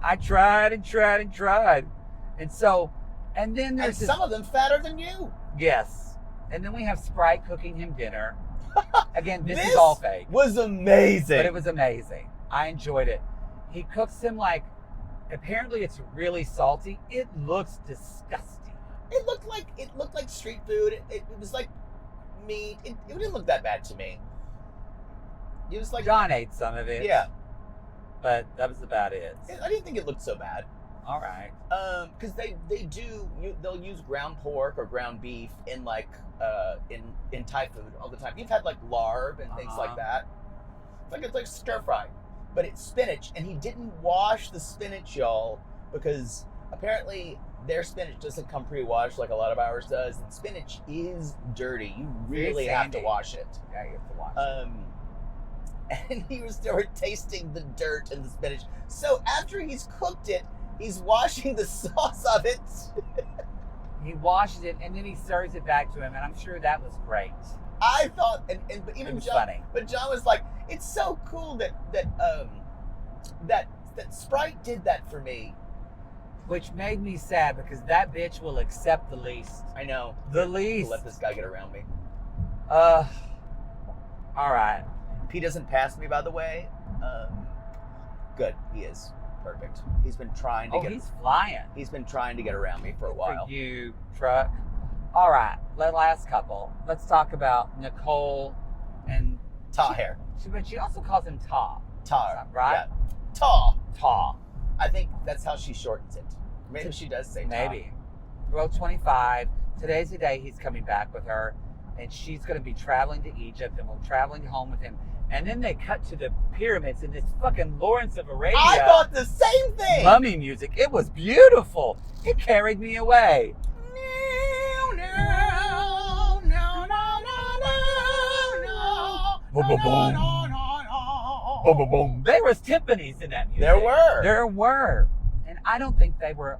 I tried and tried and tried. And so, and then there's some of them fatter than you. Yes. And then we have Sprite cooking him dinner. Again, this is all fake. Was amazing. But it was amazing. I enjoyed it. He cooks him apparently it's really salty. It looks disgusting. It looked like street food. It was like meat. It didn't look that bad to me. It was like John ate some of it. Yeah. But that was about it. I didn't think it looked so bad. All right. Because they'll use ground pork or ground beef in in Thai food all the time. You've had like larb and things like that. It's like stir fry, but it's spinach, and he didn't wash the spinach, y'all, because apparently their spinach doesn't come pre-washed like a lot of ours does, and spinach is dirty. You really have to wash it. Yeah, you have to wash it. And he was still tasting the dirt and the spinach. So after he's cooked it, he's washing the sauce of it. He washes it and then he serves it back to him, and I'm sure that was great. I thought, but even it was John, funny. But John was like, "It's so cool that Sprite did that for me," which made me sad because that bitch will accept the least. I know. The least. Let this guy get around me. All right. If he doesn't pass me, by the way, good. He is perfect. He's been trying to he's flying. He's been trying to get around me for a while. For you, truck. All right. The last couple. Let's talk about Nicole and Taher. But she also calls him Taher, right? Yeah. Ta. I think that's how she shortens it. Maybe she does say maybe. Row 25. Today's the day he's coming back with her, and she's going to be traveling to Egypt, and we're traveling home with him. And then they cut to the pyramids and this fucking Lawrence of Arabia. I thought the same thing. Mummy music. It was beautiful. It carried me away. There was timpanis in that music. There were. And I don't think they were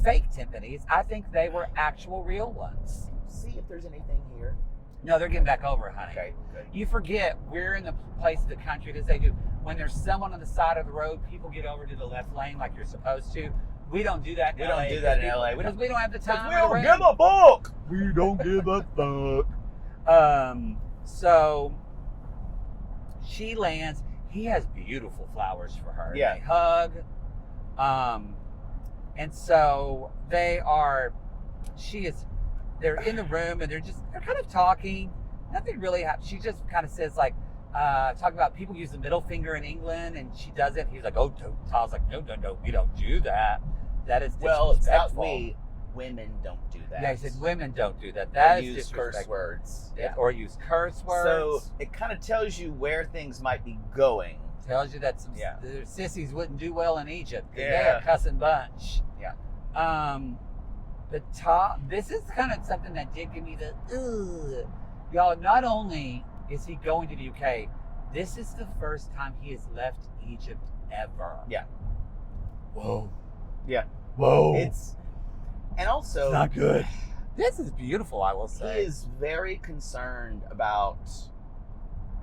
fake timpanis. I think they were actual real ones. See if there's anything here. No, they're getting back over, honey. Okay, good. You forget we're in the place of the country that they do. When there's someone on the side of the road, people get over to the left lane like you're supposed to. We don't do that in LA. We don't do that in LA. Because we don't have the time. We don't give a fuck. We don't give a fuck. So she lands. He has beautiful flowers for her. Yeah. They hug. And so they're in the room and they're kind of talking. Nothing really happens. She just kind of says talk about people use the middle finger in England, and she doesn't. He's like, Tal's like, no, we don't do that. That is disrespectful. Well, it's not we. Women don't do that. Yeah, he said women don't do that. That is use disrespectful. curse words. Yeah. Or use curse words. So it kind of tells you where things might be going. Tells you that some sissies wouldn't do well in Egypt. Yeah. They're a cussing bunch. Yeah. This is kind of something that did give me the ugh. Y'all, not only is he going to the UK, this is the first time he has left Egypt ever. Yeah. Whoa. Yeah. Whoa. And also, It's not good. This is beautiful, I will say. He is very concerned about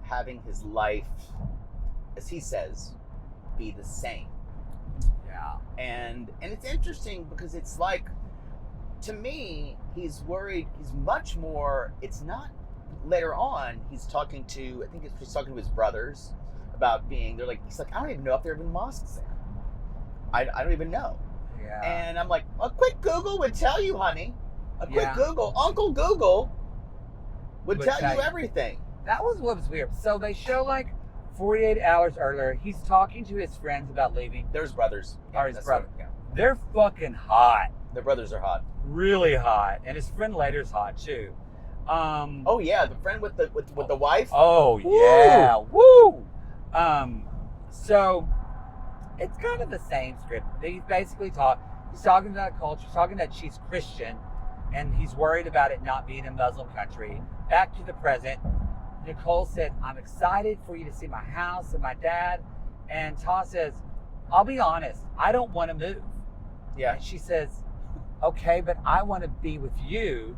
having his life, as he says, be the same. Yeah. And it's interesting because it's like, to me, he's worried. He's much more. It's not. Later on, he's talking to. I think he's talking to his brothers about being. He's like, I don't even know if there have been mosques there. I don't even know. Yeah. And I'm like, a quick Google would tell you, honey. A quick Yeah. Google, Uncle Google would tell you everything. That was what was weird. So they show 48 hours earlier, he's talking to his friends about leaving. There's brothers. Or his that's brother. right, yeah. They're fucking hot. Their brothers are hot. really hot, and his friend later's hot too. Oh yeah, the friend with the wife. Oh Woo! yeah, woo! So it's kind of the same script. He's basically he's talking about culture, talking that she's Christian, and he's worried about it not being a Muslim country. Back to the present, Nicole said, "I'm excited for you to see my house and my dad," and Taher says, "I'll be honest, I don't want to move." Yeah. And she says, "Okay, but I want to be with you."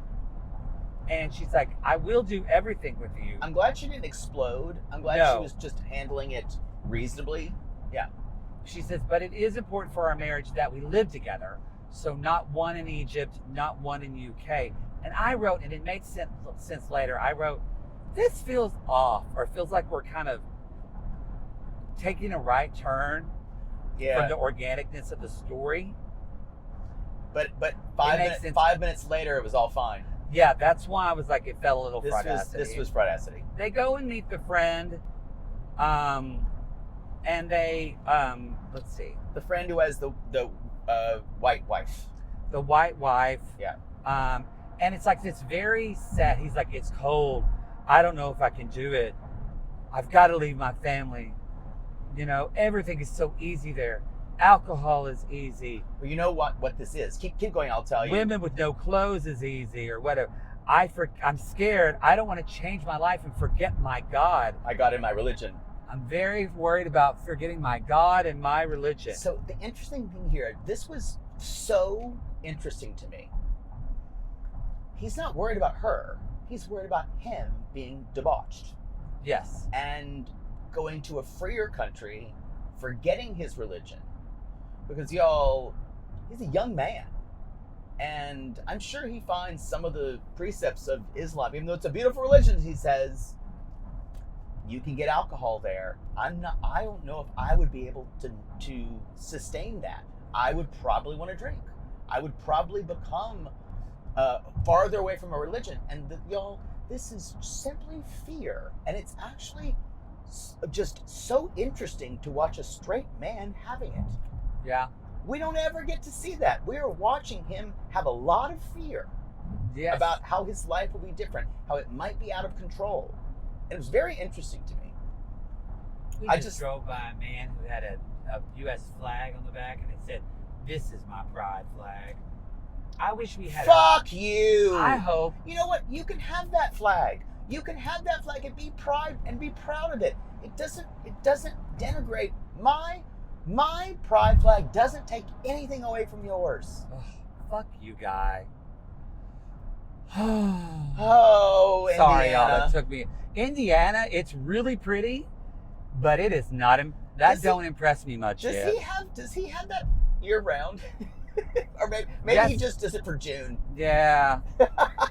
And she's like, "I will do everything with you." I'm glad she didn't explode. I'm glad No. she was just handling it reasonably. Yeah. She says, "But it is important for our marriage that we live together. So not one in Egypt, not one in UK." And I wrote, and it made sense later, I wrote, this feels off, or feels like we're kind of taking a right turn Yeah. from the organicness of the story. But makes 5 sense. minutes later, it was all fine. Yeah, that's why I was like, it felt a little This fraudacity. was fraudacity. They go and meet the friend, and they, let's see, The friend who has the white wife. the white wife. Yeah. And it's like this very sad. He's like, "It's cold. I don't know if I can do it. I've got to leave my family. You know, everything is so easy there. Alcohol is easy. Well, you know what this is. Keep going. I'll tell you. Women with no clothes is easy, or whatever. I'm scared. I don't want to change my life and forget my God. I got in my religion. I'm very worried about forgetting my God and my religion." So the interesting thing here, this was so interesting to me. He's not worried about her. He's worried about him being debauched Yes. and going to a freer country, forgetting his religion. Because y'all, he's a young man. And I'm sure he finds some of the precepts of Islam, even though it's a beautiful religion, he says, you can get alcohol there. I don't know if I would be able to sustain that. I would probably want to drink. I would probably become farther away from a religion. And y'all, this is simply fear. And it's actually just so interesting to watch a straight man having it. Yeah. We don't ever get to see that. We're watching him have a lot of fear Yes. about how his life will be different, how it might be out of control. And it was very interesting to me. We I just just- drove by a man who had a U.S. flag on the back, and it said, "This is my pride flag." I wish we had. Fuck you! I hope. You know what? You can have that flag. You can have that flag and be proud of it. It doesn't denigrate my pride flag. Doesn't take anything away from yours. Ugh, fuck you, guy. Oh, Sorry, y'all. Indiana. That took me. Indiana, it's really pretty, but it is not. That don't impress me much Does yet. he have that year round? Or maybe Yes. he just does it for June. Yeah.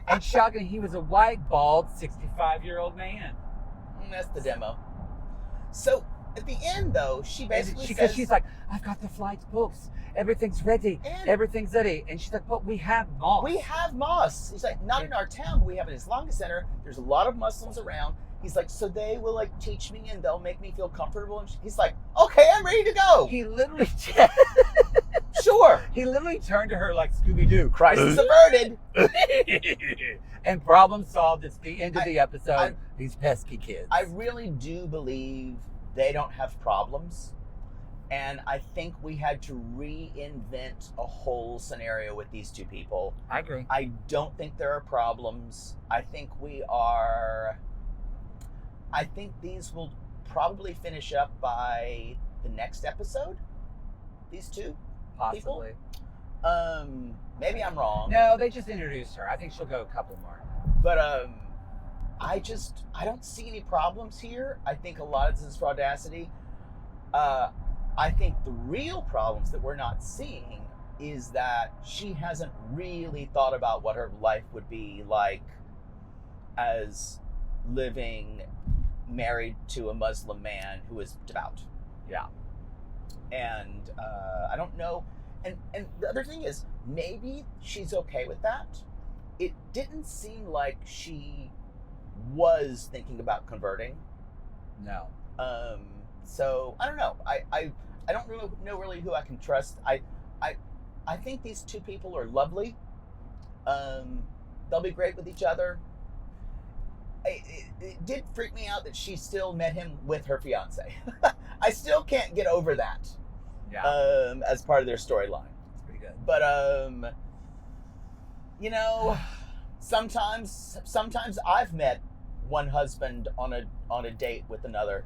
And shocking, he was a white, bald, 65-year-old man. That's the demo. So at the end, though, she basically Because says, she's like, "I've got the flights booked. Everything's ready. And- Everything's ready." And she's like, "But we have moss." "We have mosques." He's like, "Not in our town, but we have an Islamic center. There's a lot of Muslims around." He's like, "So they will like teach me and they'll make me feel comfortable." And he's like, "Okay, I'm ready to go." He literally, Sure. he literally turned to her like Scooby-Doo. Crisis averted. And problem solved. It's the end of the episode. I- These pesky kids. I really do believe they don't have problems. And I think we had to reinvent a whole scenario with these two people. I agree. I don't think there are problems. I think these will probably finish up by the next episode. These two Possibly. people. Maybe I'm wrong. No, they just introduced her. I think she'll go a couple more. But I don't see any problems here. I think a lot of this is fraudacity. I think the real problems that we're not seeing is that she hasn't really thought about what her life would be like as living married to a Muslim man who is devout. Yeah. And I don't know. And the other thing is, maybe she's okay with that. It didn't seem like she was thinking about converting. No. So I don't know. I don't really know who I can trust. I think these two people are lovely. They'll be great with each other. It did freak me out that she still met him with her fiance. I still can't get over that. Yeah. As part of their storyline. It's pretty good. But you know, sometimes I've met one husband on a date with another.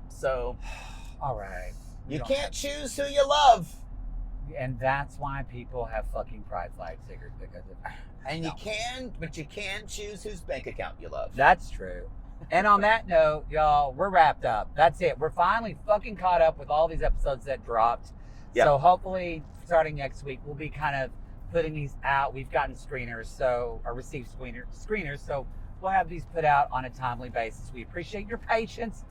So All right. you don't can't have- choose who you love. And that's why people have fucking pride flag stickers, because of And No. you can choose whose bank account you love. That's true. And on that note, y'all, we're wrapped up. That's it. We're finally fucking caught up with all these episodes that dropped. Yep. So hopefully, starting next week, we'll be kind of putting these out. We've gotten screeners, or received screeners, so we'll have these put out on a timely basis. We appreciate your patience.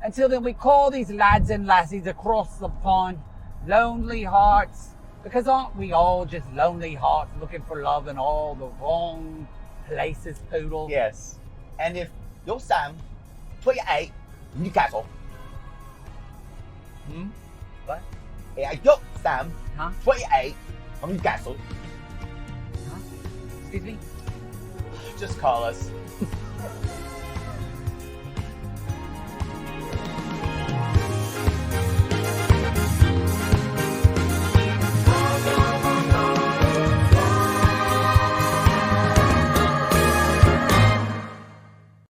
Until then, we call these lads and lassies across the pond lonely hearts, because aren't we all just lonely hearts looking for love in all the wrong places, Poodle? Yes. And if you're Sam, 28, Newcastle. What? Yeah, you're Sam, Huh? 28, from Newcastle. Huh? Excuse me? Just call us.